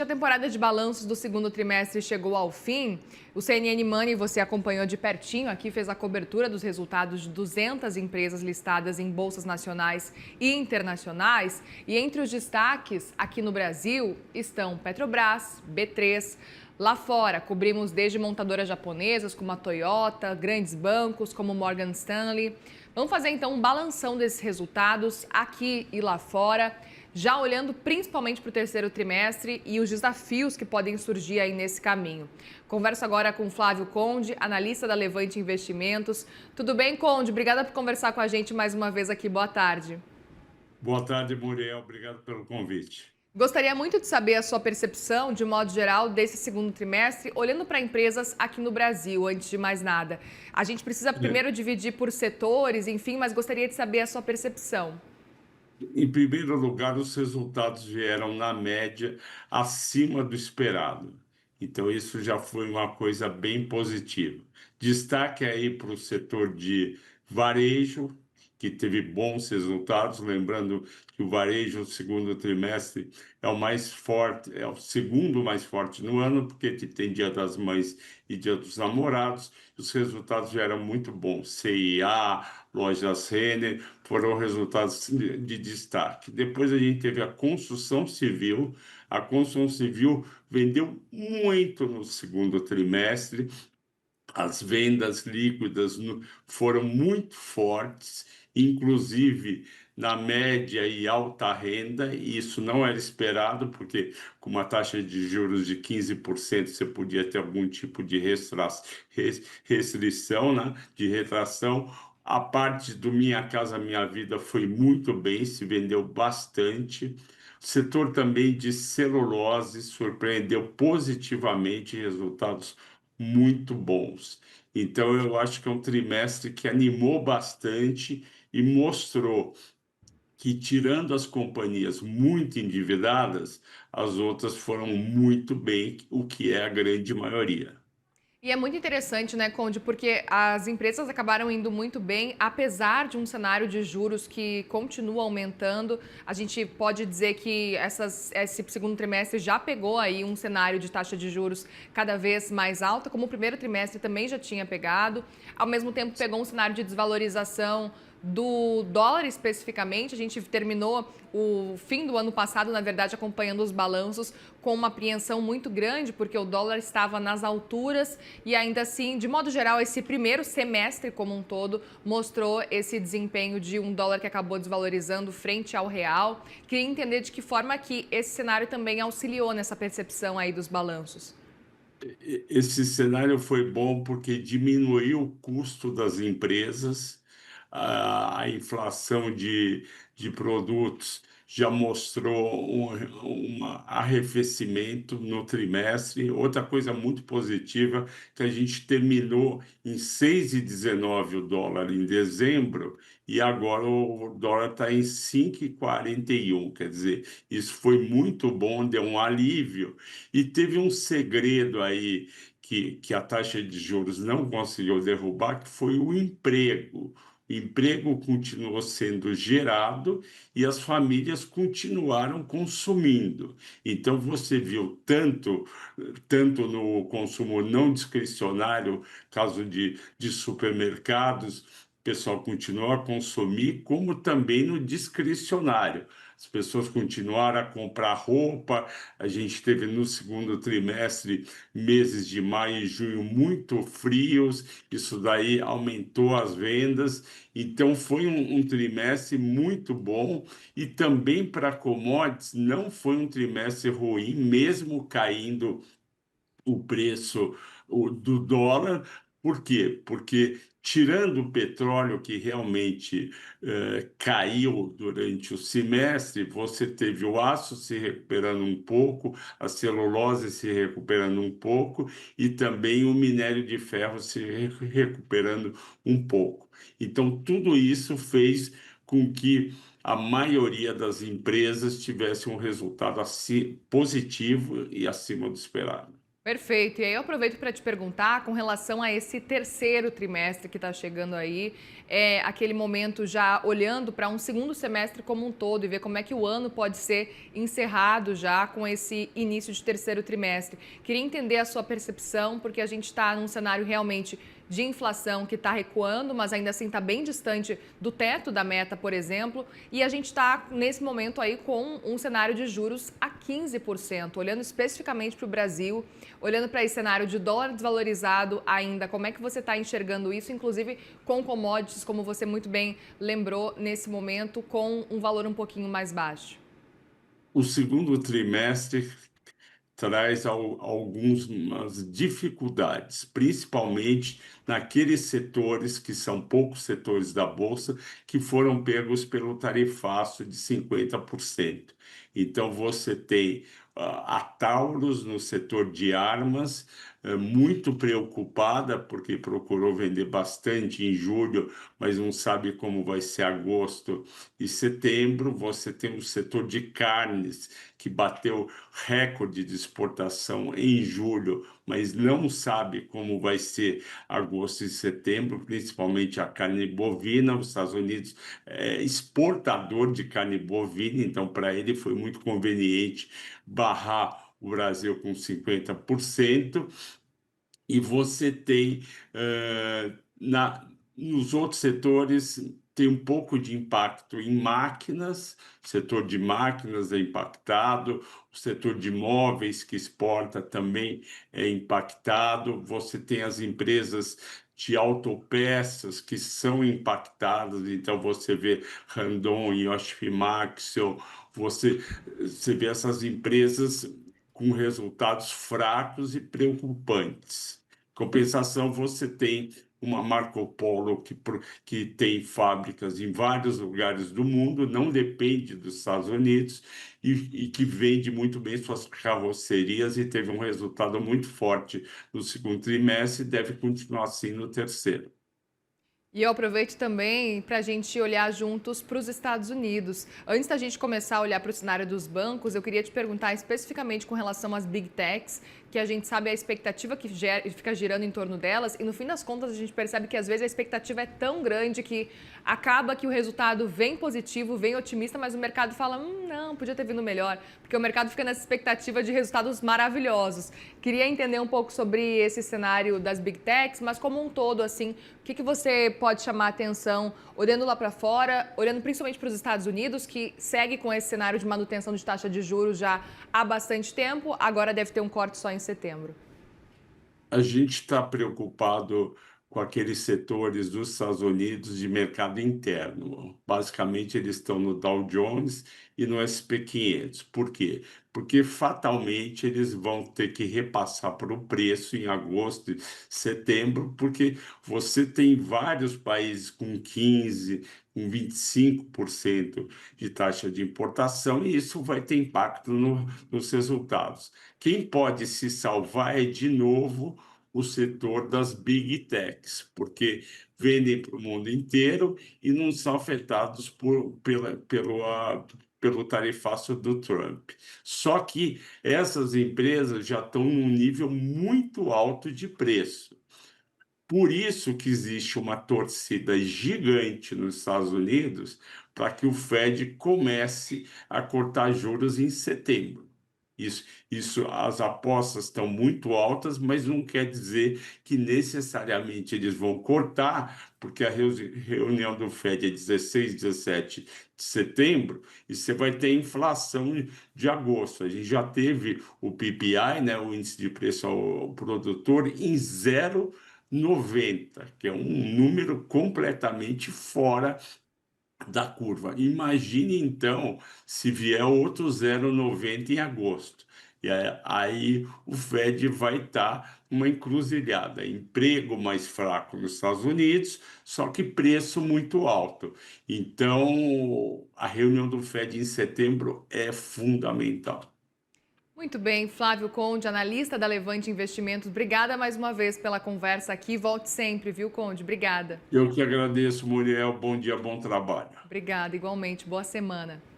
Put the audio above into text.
A temporada de balanços do segundo trimestre chegou ao fim. O CNN Money você acompanhou de pertinho aqui, fez a cobertura dos resultados de 200 empresas listadas em bolsas nacionais e internacionais. E entre os destaques aqui no Brasil estão Petrobras, B3. Lá fora, cobrimos desde montadoras japonesas como a Toyota, grandes bancos como Morgan Stanley. Vamos fazer então um balanção desses resultados aqui e lá fora, já olhando principalmente para o terceiro trimestre e os desafios que podem surgir aí nesse caminho. Converso agora com Flávio Conde, analista da Levante Investimentos. Tudo bem, Conde? Obrigada por conversar com a gente mais uma vez aqui. Boa tarde. Boa tarde, Muriel. Obrigado pelo convite. Gostaria muito de saber a sua percepção, de modo geral, desse segundo trimestre, olhando para empresas aqui no Brasil, antes de mais nada. A gente precisa É, primeiro dividir por setores, enfim, mas gostaria de saber a sua percepção. Em primeiro lugar, os resultados vieram, na média, acima do esperado. Então, isso já foi uma coisa bem positiva. Destaque aí para o setor de varejo, que teve bons resultados. Lembrando que o varejo, no segundo trimestre, é o mais forte, é o segundo mais forte no ano, porque tem Dia das Mães e Dia dos Namorados. Os resultados vieram muito bons. CIA, Lojas Renner, foram resultados de destaque. Depois a gente teve a construção civil. A construção civil vendeu muito no segundo trimestre. As vendas líquidas foram muito fortes, inclusive na média e alta renda, e isso não era esperado, porque com uma taxa de juros de 15%, você podia ter algum tipo de restrição, né, de retração. A parte do Minha Casa Minha Vida foi muito bem, se vendeu bastante. O setor também de celulose surpreendeu positivamente, resultados muito bons. Então, eu acho que é um trimestre que animou bastante e mostrou que, tirando as companhias muito endividadas, as outras foram muito bem, o que é a grande maioria. E é muito interessante, né, Conde, porque as empresas acabaram indo muito bem, apesar de um cenário de juros que continua aumentando. A gente pode dizer que esse segundo trimestre já pegou aí um cenário de taxa de juros cada vez mais alta, como o primeiro trimestre também já tinha pegado. Ao mesmo tempo, pegou um cenário de desvalorização do dólar especificamente. A gente terminou o fim do ano passado, na verdade, acompanhando os balanços com uma apreensão muito grande, porque o dólar estava nas alturas e ainda assim, de modo geral, esse primeiro semestre como um todo mostrou esse desempenho de um dólar que acabou desvalorizando frente ao real. Queria entender de que forma que esse cenário também auxiliou nessa percepção aí dos balanços. Esse cenário foi bom porque diminuiu o custo das empresas, a inflação de produtos já mostrou um arrefecimento no trimestre. Outra coisa muito positiva, que a gente terminou em 6,19 o dólar em dezembro, e agora o dólar está em 5,41. Quer dizer, isso foi muito bom, deu um alívio. E teve um segredo aí que a taxa de juros não conseguiu derrubar, que foi o emprego. O emprego continuou sendo gerado e as famílias continuaram consumindo. Então, você viu tanto no consumo não discricionário, caso de supermercados, o pessoal continuou a consumir, como também no discricionário. As pessoas continuaram a comprar roupa. A gente teve no segundo trimestre meses de maio e junho muito frios, isso daí aumentou as vendas. Então foi um trimestre muito bom, e também para commodities não foi um trimestre ruim, mesmo caindo o preço do dólar. Por quê? Porque, tirando o petróleo, que realmente caiu durante o semestre, você teve o aço se recuperando um pouco, a celulose se recuperando um pouco, e também o minério de ferro se recuperando um pouco. Então, tudo isso fez com que a maioria das empresas tivesse um resultado positivo e acima do esperado. Perfeito. E aí eu aproveito para te perguntar com relação a esse terceiro trimestre que está chegando aí, é aquele momento já olhando para um segundo semestre como um todo e ver como é que o ano pode ser encerrado já com esse início de terceiro trimestre. Queria entender a sua percepção, porque a gente está num cenário realmente de inflação que está recuando, mas ainda assim está bem distante do teto da meta, por exemplo, e a gente está nesse momento aí com um cenário de juros a 15%, olhando especificamente para o Brasil, olhando para esse cenário de dólar desvalorizado ainda, como é que você está enxergando isso, inclusive com commodities, como você muito bem lembrou, nesse momento, com um valor um pouquinho mais baixo? O segundo trimestre traz algumas dificuldades, principalmente naqueles setores que são poucos setores da Bolsa que foram pegos pelo tarifaço de 50%. Então, você tem a Taurus no setor de armas, muito preocupada, porque procurou vender bastante em julho, mas não sabe como vai ser agosto e setembro. Você tem o setor de carnes, que bateu recorde de exportação em julho, mas não sabe como vai ser agosto e setembro, principalmente a carne bovina. Os Estados Unidos é exportador de carne bovina, então para ele foi muito conveniente barrar o Brasil com 50%. E você tem nos outros setores tem um pouco de impacto em máquinas, o setor de máquinas é impactado, o setor de móveis que exporta também é impactado, você tem as empresas de autopeças que são impactadas, então você vê Randon, Iochpe-Maxion, você vê essas empresas com resultados fracos e preocupantes. Compensação, você tem uma Marco Polo que tem fábricas em vários lugares do mundo, não depende dos Estados Unidos e que vende muito bem suas carrocerias e teve um resultado muito forte no segundo trimestre e deve continuar assim no terceiro. E eu aproveito também para a gente olhar juntos para os Estados Unidos. Antes da gente começar a olhar para o cenário dos bancos, eu queria te perguntar especificamente com relação às Big Techs, que a gente sabe a expectativa que fica girando em torno delas, e no fim das contas a gente percebe que às vezes a expectativa é tão grande que acaba que o resultado vem positivo, vem otimista, mas o mercado fala, não, podia ter vindo melhor, porque o mercado fica nessa expectativa de resultados maravilhosos. Queria entender um pouco sobre esse cenário das Big Techs, mas como um todo, assim, o que você pode chamar a atenção olhando lá para fora, olhando principalmente para os Estados Unidos, que segue com esse cenário de manutenção de taxa de juros já há bastante tempo, agora deve ter um corte só em setembro. A gente está preocupado com aqueles setores dos Estados Unidos de mercado interno. Basicamente, eles estão no Dow Jones e no SP 500. Por quê? Porque fatalmente eles vão ter que repassar para o preço em agosto e setembro, porque você tem vários países com 15%, com 25% de taxa de importação, e isso vai ter impacto nos resultados. Quem pode se salvar é, de novo, o setor das Big Techs, porque vendem para o mundo inteiro e não são afetados pelo tarifaço do Trump. Só que essas empresas já estão num nível muito alto de preço. Por isso que existe uma torcida gigante nos Estados Unidos para que o Fed comece a cortar juros em setembro. As apostas estão muito altas, mas não quer dizer que necessariamente eles vão cortar, porque a reunião do Fed é 16, 17 de setembro, e você vai ter inflação de agosto. A gente já teve o PPI, né, o índice de preço ao produtor, em 0,90, que é um número completamente fora da curva. Imagine então se vier outro 0,90 em agosto. E aí o Fed vai estar uma encruzilhada, emprego mais fraco nos Estados Unidos, só que preço muito alto. Então, a reunião do Fed em setembro é fundamental. Muito bem, Flávio Conde, analista da Levante Investimentos. Obrigada mais uma vez pela conversa aqui. Volte sempre, viu, Conde? Obrigada. Eu que agradeço, Muriel. Bom dia, bom trabalho. Obrigada, igualmente. Boa semana.